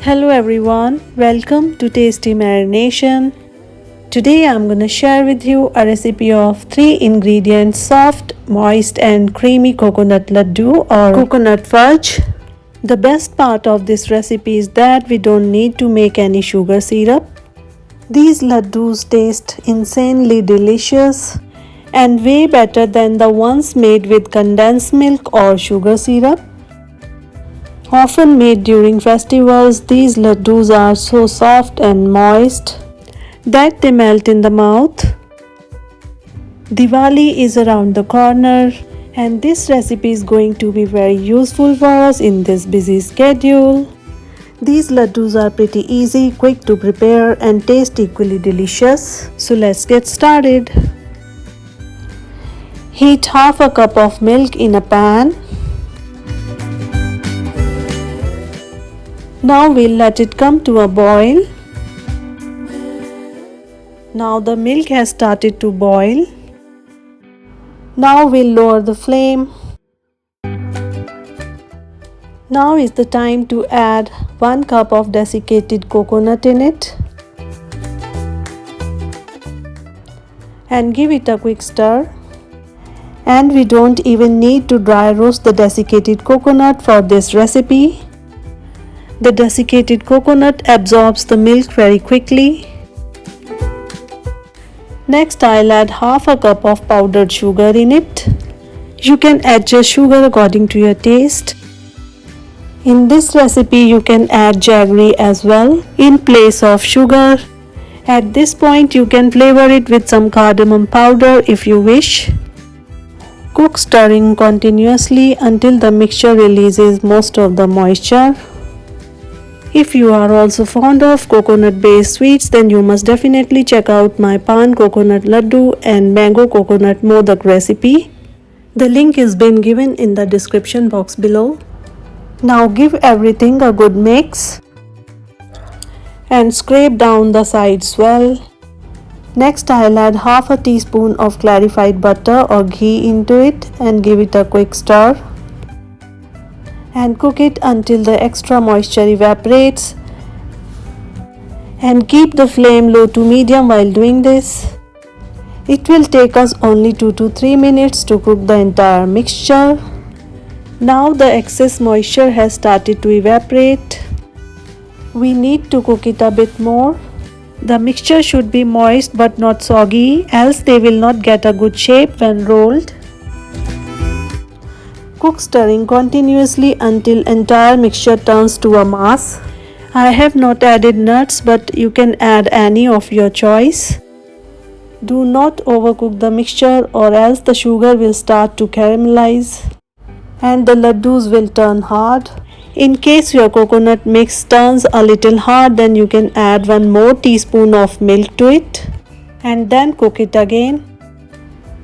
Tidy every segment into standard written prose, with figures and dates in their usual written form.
Hello everyone, welcome to Tasty Marination. Today I'm gonna share with you a recipe of 3 ingredients soft, moist and creamy coconut laddu or coconut fudge. The best part of this recipe is that we don't need to make any sugar syrup. These laddus taste insanely delicious and way better than the ones made with condensed milk or sugar syrup. Often made during festivals, these laddus are so soft and moist that they melt in the mouth. Diwali is around the corner and this recipe is going to be very useful for us in this busy schedule. These laddus are pretty easy, quick to prepare and taste equally delicious. So let's get started. Heat half a cup of milk in a pan. Now we'll let it come to a boil. Now the milk has started to boil. Now we'll lower the flame. Now is the time to add 1 cup of desiccated coconut in it and give it a quick stir. And we don't even need to dry roast the desiccated coconut for this recipe. The desiccated coconut absorbs the milk very quickly. Next, I'll add half a cup of powdered sugar in it. You can adjust sugar according to your taste. In this recipe, you can add jaggery as well in place of sugar. At this point, you can flavor it with some cardamom powder if you wish. Cook stirring continuously until the mixture releases most of the moisture. If you are also fond of coconut-based sweets, then you must definitely check out my pan coconut laddu and mango coconut modak recipe. The link is been given in the description box below. Now give everything a good mix and scrape down the sides well. Next, I'll add half a teaspoon of clarified butter or ghee into it and give it a quick stir. And cook it until the extra moisture evaporates. And keep the flame low to medium while doing this. It will take us only 2 to 3 minutes to cook the entire mixture. Now the excess moisture has started to evaporate. We need to cook it a bit more. The mixture should be moist but not soggy, else they will not get a good shape when rolled. Cook stirring continuously until entire mixture turns to a mass. I have not added nuts, but you can add any of your choice. Do not overcook the mixture or else the sugar will start to caramelize and the laddus will turn hard. In case your coconut mix turns a little hard, then you can add 1 more teaspoon of milk to it and then cook it again.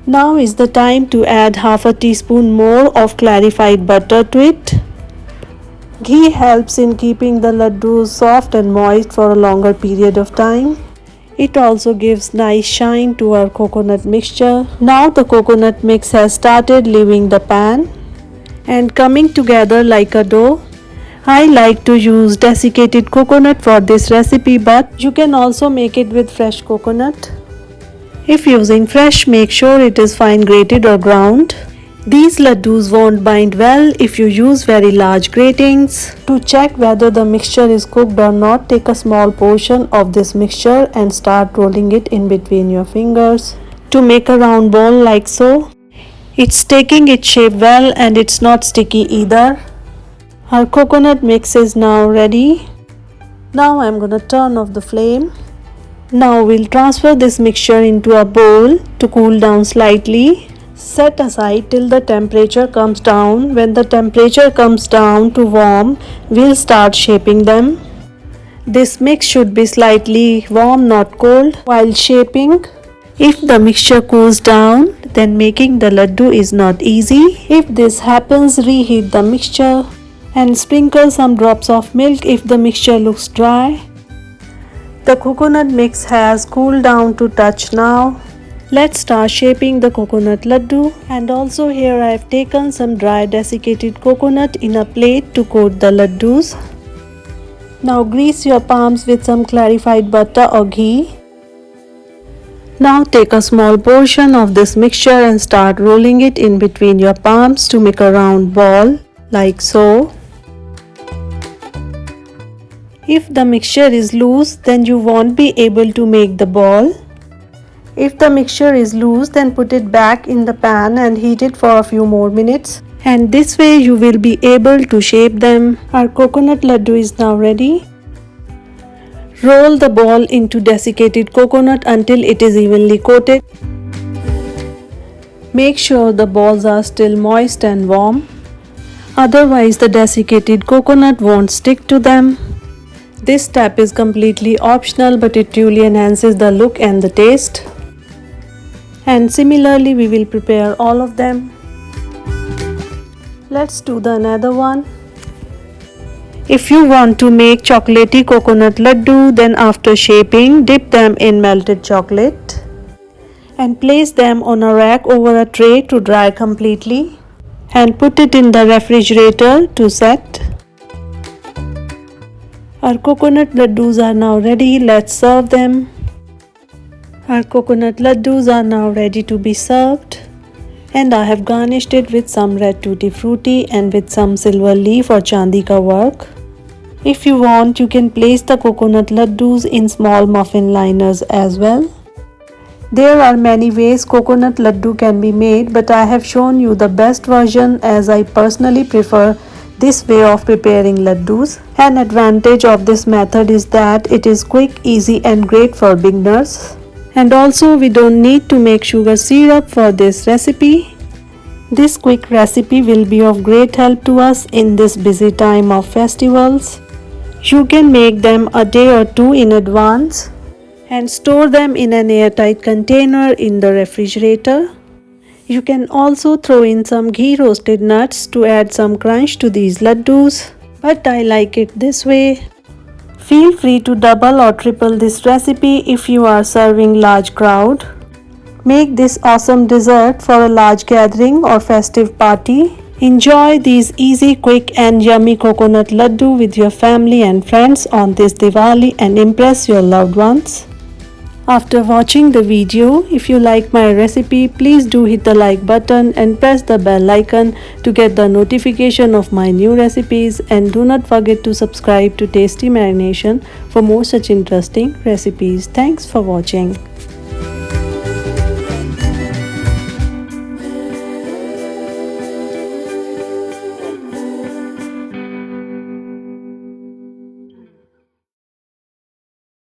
Now is the time to add half a teaspoon more of clarified butter to it. Ghee helps in keeping the laddus soft and moist for a longer period of time. It also gives nice shine to our coconut mixture. Now the coconut mix has started leaving the pan and coming together like a dough. I like to use desiccated coconut for this recipe, but you can also make it with fresh coconut. If using fresh, make sure it is fine grated or ground. These laddus won't bind well if you use very large gratings. To check whether the mixture is cooked or not, take a small portion of this mixture and start rolling it in between your fingers to make a round ball like so. It's taking its shape well and it's not sticky either. Our coconut mix is now ready. Now I'm gonna turn off the flame. Now we'll transfer this mixture into a bowl to cool down slightly. Set aside till the temperature comes down. When the temperature comes down to warm, we'll start shaping them. This mix should be slightly warm, not cold, while shaping. If the mixture cools down, then making the laddu is not easy. If this happens, reheat the mixture and sprinkle some drops of milk if the mixture looks dry. The coconut mix has cooled down to touch now. Let's start shaping the coconut laddu, and also here I have taken some dry desiccated coconut in a plate to coat the laddus. Now grease your palms with some clarified butter or ghee. Now take a small portion of this mixture and start rolling it in between your palms to make a round ball, like so. If the mixture is loose, then you won't be able to make the ball. If the mixture is loose, then put it back in the pan and heat it for a few more minutes. And this way you will be able to shape them. Our coconut laddu is now ready. Roll the ball into desiccated coconut until it is evenly coated. Make sure the balls are still moist and warm. Otherwise the desiccated coconut won't stick to them. This step is completely optional, but it truly enhances the look and the taste. And similarly we will prepare all of them. Let's do the another one. If you want to make chocolatey coconut laddu, then after shaping, dip them in melted chocolate and place them on a rack over a tray to dry completely and put it in the refrigerator to set. Our coconut laddus are now ready. Let's serve them. Our coconut laddus are now ready to be served. And I have garnished it with some red tutti frutti and with some silver leaf or chandi ka work. If you want, you can place the coconut laddus in small muffin liners as well. There are many ways coconut laddu can be made, but I have shown you the best version as I personally prefer this way of preparing laddus. An advantage of this method is that it is quick, easy and great for beginners. And also we don't need to make sugar syrup for this recipe. This quick recipe will be of great help to us in this busy time of festivals. You can make them a day or two in advance and store them in an airtight container in the refrigerator. You can also throw in some ghee roasted nuts to add some crunch to these laddus, but I like it this way. Feel free to double or triple this recipe if you are serving large crowd. Make this awesome dessert for a large gathering or festive party. Enjoy these easy, quick and yummy coconut laddu with your family and friends on this Diwali and impress your loved ones. After watching the video, if you like my recipe, please do hit the like button and press the bell icon to get the notification of my new recipes, and do not forget to subscribe to Tasty Marination for more such interesting recipes. Thanks for watching.